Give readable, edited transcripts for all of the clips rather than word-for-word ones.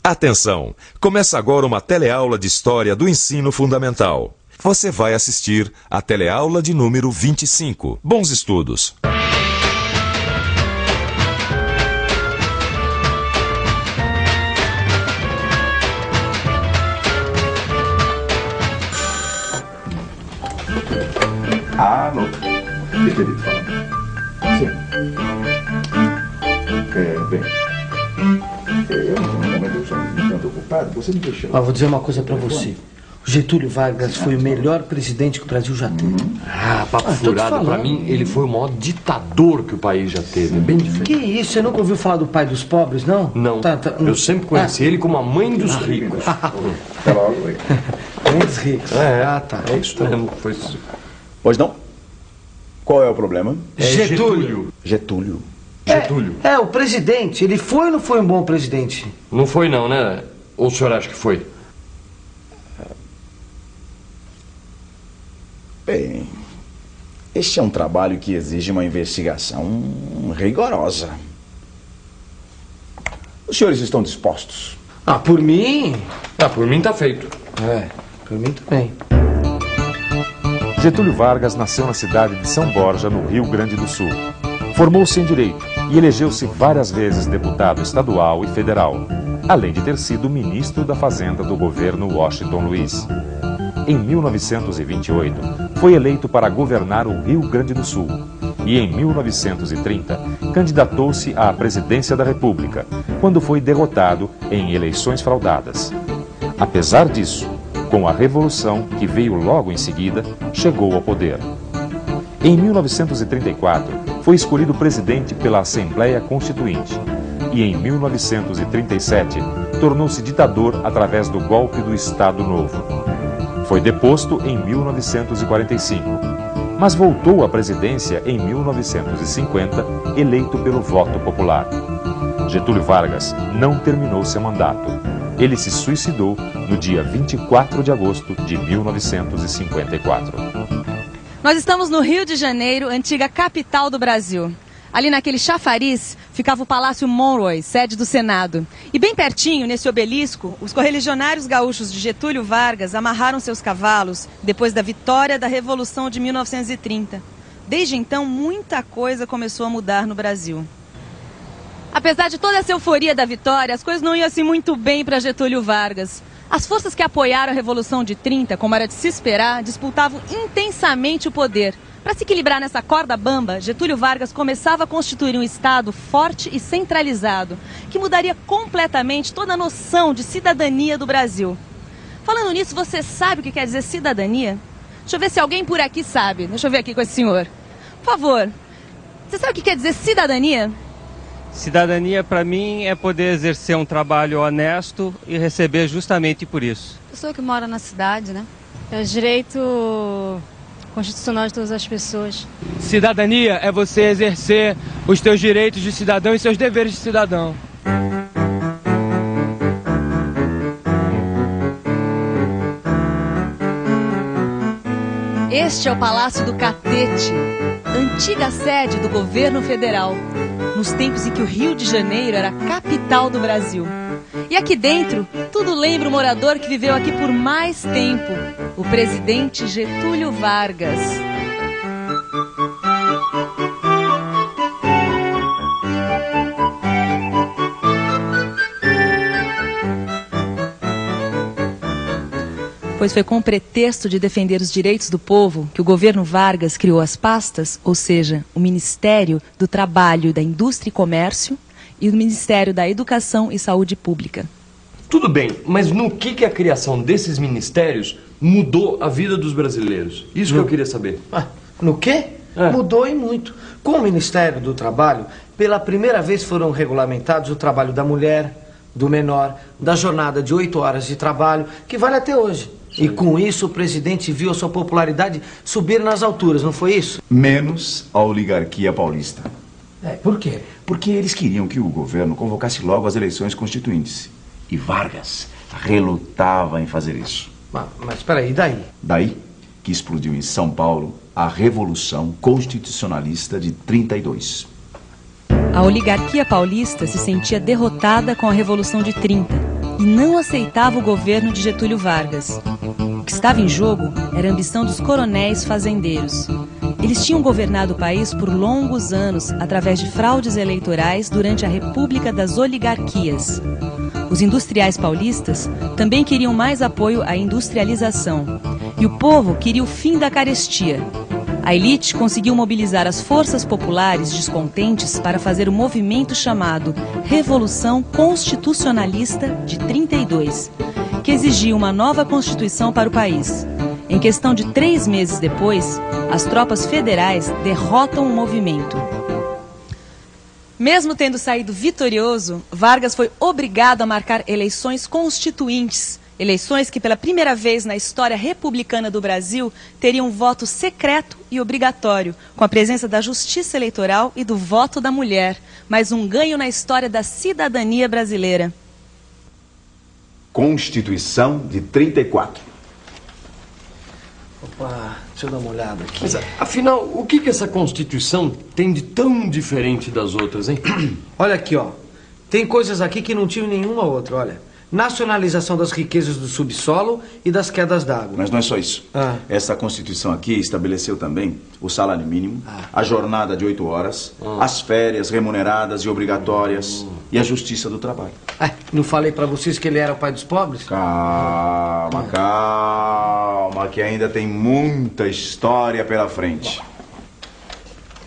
Atenção! Começa agora uma teleaula de História do Ensino Fundamental. Você vai assistir a teleaula de número 25. Bons estudos! Alô? Expedito falando. Sim. Bem. Eu, no momento, eu sou um tanto ocupado. Você me deixou. Vou dizer uma coisa pra você. O Getúlio Vargas foi o melhor presidente que o Brasil já teve. Papo furado. Pra mim, ele foi o maior ditador que o país já teve. É bem diferente. Que isso? Você nunca ouviu falar do pai dos pobres, não? Não. Eu sempre conheci ele como a mãe dos ricos. Até logo. Mãe dos ricos. Tá. É isso mesmo. Foi isso. Pois não? Qual é o problema? Getúlio. Getúlio. O presidente. Ele foi ou não foi um bom presidente? Não foi não, né? Ou o senhor acha que foi? Bem, este é um trabalho que exige uma investigação rigorosa. Os senhores estão dispostos? Por mim? Por mim tá feito. Por mim também. Getúlio Vargas nasceu na cidade de São Borja, no Rio Grande do Sul. Formou-se em Direito e elegeu-se várias vezes deputado estadual e federal, além de ter sido ministro da Fazenda do governo Washington Luiz. Em 1928, foi eleito para governar o Rio Grande do Sul e, em 1930, candidatou-se à presidência da República, quando foi derrotado em eleições fraudadas. Apesar disso, com a Revolução, que veio logo em seguida, chegou ao poder. Em 1934, foi escolhido presidente pela Assembleia Constituinte e, em 1937, tornou-se ditador através do golpe do Estado Novo. Foi deposto em 1945, mas voltou à presidência em 1950, eleito pelo voto popular. Getúlio Vargas não terminou seu mandato. Ele se suicidou no dia 24 de agosto de 1954. Nós estamos no Rio de Janeiro, antiga capital do Brasil. Ali naquele chafariz ficava o Palácio Monroe, sede do Senado. E bem pertinho, nesse obelisco, os correligionários gaúchos de Getúlio Vargas amarraram seus cavalos depois da vitória da Revolução de 1930. Desde então, muita coisa começou a mudar no Brasil. Apesar de toda essa euforia da vitória, as coisas não iam assim muito bem para Getúlio Vargas. As forças que apoiaram a Revolução de 30, como era de se esperar, disputavam intensamente o poder. Para se equilibrar nessa corda bamba, Getúlio Vargas começava a constituir um Estado forte e centralizado, que mudaria completamente toda a noção de cidadania do Brasil. Falando nisso, você sabe o que quer dizer cidadania? Deixa eu ver se alguém por aqui sabe. Deixa eu ver aqui com esse senhor. Por favor, você sabe o que quer dizer cidadania? Cidadania, para mim, é poder exercer um trabalho honesto e receber justamente por isso. Pessoa que mora na cidade, né? É o direito constitucional de todas as pessoas. Cidadania é você exercer os teus direitos de cidadão e seus deveres de cidadão. Este é o Palácio do Catete, antiga sede do governo federal, nos tempos em que o Rio de Janeiro era a capital do Brasil. E aqui dentro, tudo lembra o morador que viveu aqui por mais tempo, o presidente Getúlio Vargas. Pois foi com o pretexto de defender os direitos do povo que o governo Vargas criou as pastas, ou seja, o Ministério do Trabalho, da Indústria e Comércio e o Ministério da Educação e Saúde Pública. Tudo bem, mas no que a criação desses ministérios mudou a vida dos brasileiros? Isso que eu queria saber. No quê? Mudou e muito. Com o Ministério do Trabalho, pela primeira vez foram regulamentados o trabalho da mulher, do menor, da jornada de 8 horas de trabalho, que vale até hoje. Sim. E com isso o presidente viu a sua popularidade subir nas alturas, não foi isso? Menos a oligarquia paulista. Por quê? Porque eles queriam que o governo convocasse logo as eleições constituintes. E Vargas relutava em fazer isso. Mas peraí, e daí? Daí que explodiu em São Paulo a Revolução Constitucionalista de 32. A oligarquia paulista se sentia derrotada com a Revolução de 30 e não aceitava o governo de Getúlio Vargas. O que estava em jogo era a ambição dos coronéis fazendeiros. Eles tinham governado o país por longos anos através de fraudes eleitorais durante a República das Oligarquias. Os industriais paulistas também queriam mais apoio à industrialização. E o povo queria o fim da carestia. A elite conseguiu mobilizar as forças populares descontentes para fazer o movimento chamado Revolução Constitucionalista de 32, que exigia uma nova Constituição para o país. Em questão de 3 meses depois, as tropas federais derrotam o movimento. Mesmo tendo saído vitorioso, Vargas foi obrigado a marcar eleições constituintes, eleições que pela primeira vez na história republicana do Brasil teriam voto secreto e obrigatório, com a presença da justiça eleitoral e do voto da mulher, mais um ganho na história da cidadania brasileira. Constituição de 34. Opa, deixa eu dar uma olhada aqui. Mas, afinal, o que essa Constituição tem de tão diferente das outras, hein? Olha aqui, ó. Tem coisas aqui que não tinham nenhuma outra, olha. Nacionalização das riquezas do subsolo e das quedas d'água. Mas não é só isso. Essa Constituição aqui estabeleceu também o salário mínimo, a jornada de 8 horas, as férias remuneradas e obrigatórias e a justiça do trabalho. Não falei pra vocês que ele era o pai dos pobres? Calma, calma, que ainda tem muita história pela frente.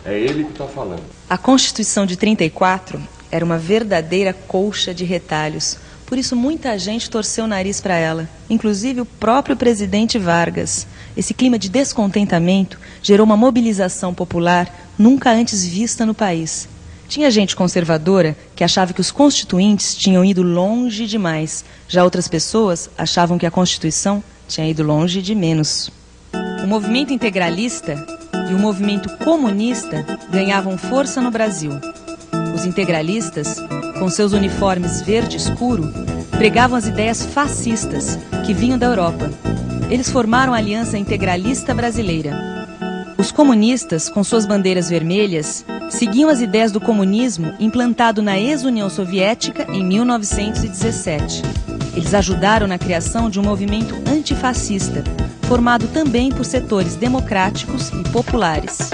É ele que tá falando. A Constituição de 34 era uma verdadeira colcha de retalhos. Por isso, muita gente torceu o nariz para ela, inclusive o próprio presidente Vargas. Esse clima de descontentamento gerou uma mobilização popular nunca antes vista no país. Tinha gente conservadora que achava que os constituintes tinham ido longe demais. Já outras pessoas achavam que a Constituição tinha ido longe de menos. O movimento integralista e o movimento comunista ganhavam força no Brasil. Os integralistas, com seus uniformes verde escuro, pregavam as ideias fascistas que vinham da Europa. Eles formaram a Aliança Integralista Brasileira. Os comunistas, com suas bandeiras vermelhas, seguiam as ideias do comunismo implantado na ex-União Soviética em 1917. Eles ajudaram na criação de um movimento antifascista, formado também por setores democráticos e populares.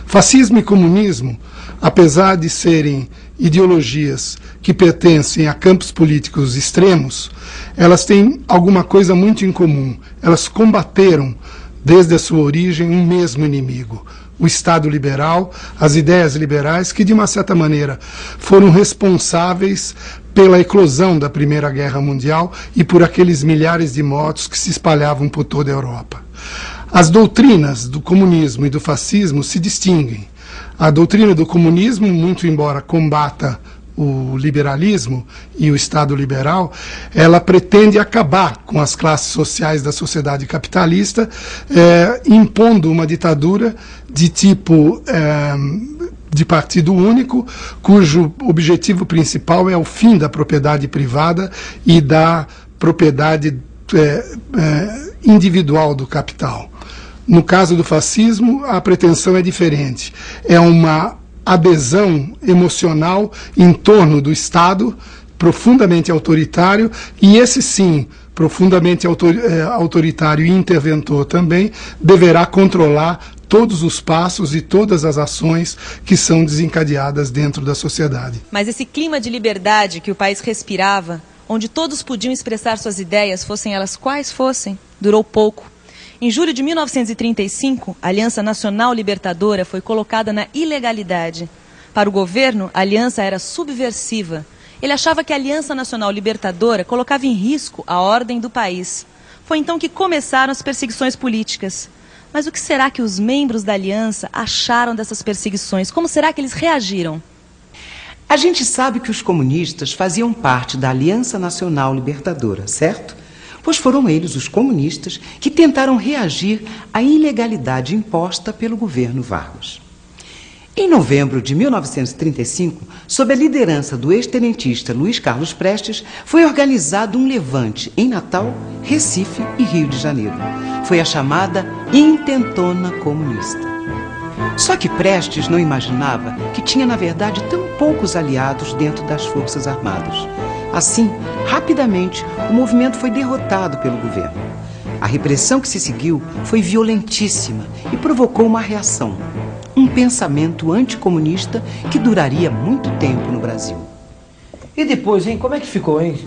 Fascismo e comunismo, apesar de serem ideologias que pertencem a campos políticos extremos, elas têm alguma coisa muito em comum. Elas combateram, desde a sua origem, um mesmo inimigo: o Estado liberal, as ideias liberais, que de uma certa maneira foram responsáveis pela eclosão da Primeira Guerra Mundial e por aqueles milhares de mortos que se espalhavam por toda a Europa. As doutrinas do comunismo e do fascismo se distinguem. A doutrina do comunismo, muito embora combata o liberalismo e o Estado liberal, ela pretende acabar com as classes sociais da sociedade capitalista, impondo uma ditadura de tipo de partido único, cujo objetivo principal é o fim da propriedade privada e da propriedade individual do capital. No caso do fascismo, a pretensão é diferente. É uma adesão emocional em torno do Estado, profundamente autoritário, e esse sim, profundamente autoritário e interventor também, deverá controlar todos os passos e todas as ações que são desencadeadas dentro da sociedade. Mas esse clima de liberdade que o país respirava, onde todos podiam expressar suas ideias, fossem elas quais fossem, durou pouco. Em julho de 1935, a Aliança Nacional Libertadora foi colocada na ilegalidade. Para o governo, a aliança era subversiva. Ele achava que a Aliança Nacional Libertadora colocava em risco a ordem do país. Foi então que começaram as perseguições políticas. Mas o que será que os membros da aliança acharam dessas perseguições? Como será que eles reagiram? A gente sabe que os comunistas faziam parte da Aliança Nacional Libertadora, certo? Pois foram eles, os comunistas, que tentaram reagir à ilegalidade imposta pelo governo Vargas. Em novembro de 1935, sob a liderança do ex-tenentista Luiz Carlos Prestes, foi organizado um levante em Natal, Recife e Rio de Janeiro. Foi a chamada Intentona Comunista. Só que Prestes não imaginava que tinha, na verdade, tão poucos aliados dentro das Forças Armadas. Assim, rapidamente, o movimento foi derrotado pelo governo. A repressão que se seguiu foi violentíssima e provocou uma reação. Um pensamento anticomunista que duraria muito tempo no Brasil. E depois, hein? Como é que ficou, hein?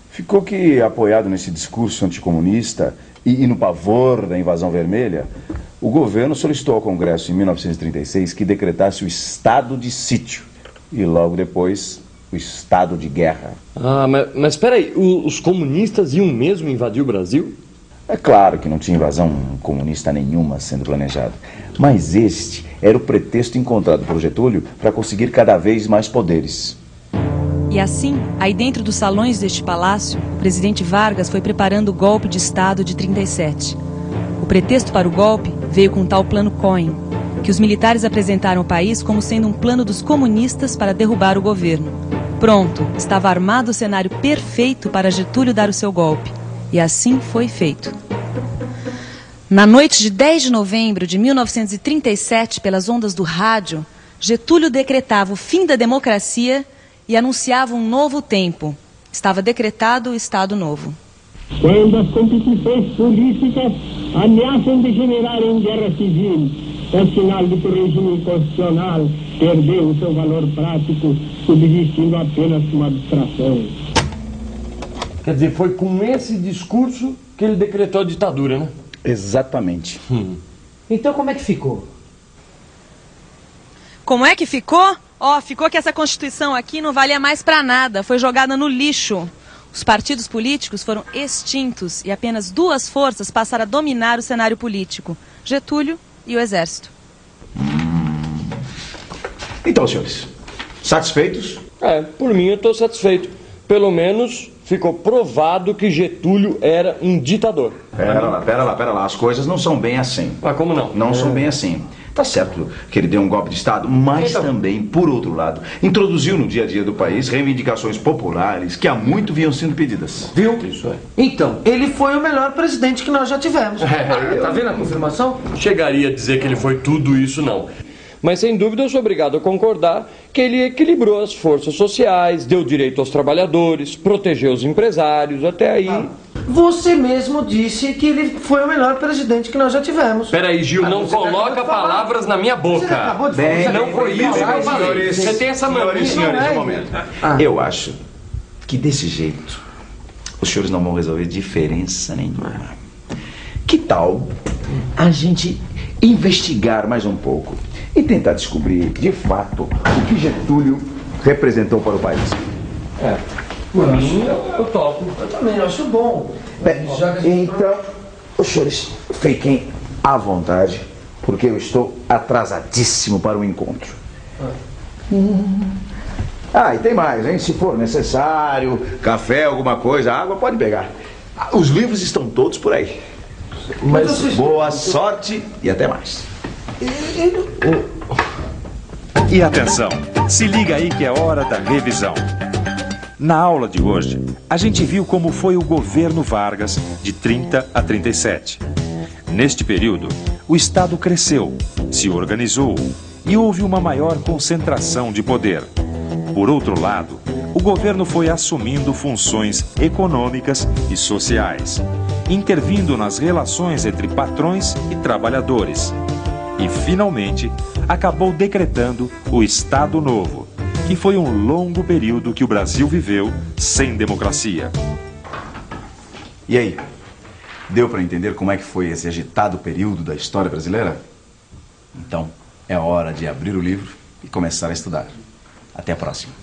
Ficou que, apoiado nesse discurso anticomunista e no pavor da invasão vermelha, o governo solicitou ao Congresso, em 1936, que decretasse o estado de sítio e, logo depois, o estado de guerra. Ah, mas espera aí, os comunistas iam mesmo invadir o Brasil? É claro que não tinha invasão comunista nenhuma sendo planejada, mas este era o pretexto encontrado por Getúlio para conseguir cada vez mais poderes. E assim, aí dentro dos salões deste palácio, o presidente Vargas foi preparando o golpe de Estado de 37. O pretexto para o golpe veio com o tal Plano Cohen, que os militares apresentaram ao país como sendo um plano dos comunistas para derrubar o governo. Pronto, estava armado o cenário perfeito para Getúlio dar o seu golpe. E assim foi feito. Na noite de 10 de novembro de 1937, pelas ondas do rádio, Getúlio decretava o fim da democracia e anunciava um novo tempo. Estava decretado o Estado Novo. Quando as competições políticas ameaçam degenerar em guerra civil, é sinal de que o regime constitucional perdeu o seu valor prático, subsistindo apenas uma abstração. Quer dizer, foi com esse discurso que ele decretou a ditadura, né? Exatamente. Então como é que ficou? Como é que ficou? Ficou que essa Constituição aqui não valia mais para nada, foi jogada no lixo. Os partidos políticos foram extintos e apenas duas forças passaram a dominar o cenário político: Getúlio e o Exército. Então, senhores, satisfeitos? Por mim eu estou satisfeito. Pelo menos ficou provado que Getúlio era um ditador. Pera lá. As coisas não são bem assim. Como não? Não são bem assim. Tá certo que ele deu um golpe de Estado, mas também, por outro lado, introduziu no dia a dia do país reivindicações populares que há muito vinham sendo pedidas. Viu? Isso é. Então, ele foi o melhor presidente que nós já tivemos. Tá vendo a confirmação? Chegaria a dizer que ele foi tudo isso, não. Mas, sem dúvida, eu sou obrigado a concordar que ele equilibrou as forças sociais, deu direito aos trabalhadores, protegeu os empresários, até aí... Você mesmo disse que ele foi o melhor presidente que nós já tivemos. Peraí, Gil, não coloca palavras na minha boca. Você acabou de falar. Não foi isso que eu falei. Você tem essa mania. Senhores, um momento. Eu acho que desse jeito os senhores não vão resolver diferença nenhuma. Que tal a gente investigar mais um pouco e tentar descobrir, de fato, o que Getúlio representou para o país? Eu topo. Eu também acho bom. Então, os senhores fiquem à vontade, porque eu estou atrasadíssimo para o encontro. E tem mais, hein? Se for necessário, café, alguma coisa, água, pode pegar. Os livros estão todos por aí. Mas boa sorte e até mais. E atenção, se liga aí que é hora da revisão. Na aula de hoje, a gente viu como foi o governo Vargas de 30 a 37. Neste período, o Estado cresceu, se organizou e houve uma maior concentração de poder. Por outro lado, o governo foi assumindo funções econômicas e sociais, intervindo nas relações entre patrões e trabalhadores. E, finalmente, acabou decretando o Estado Novo, que foi um longo período que o Brasil viveu sem democracia. E aí? Deu para entender como é que foi esse agitado período da história brasileira? Então, é hora de abrir o livro e começar a estudar. Até a próxima.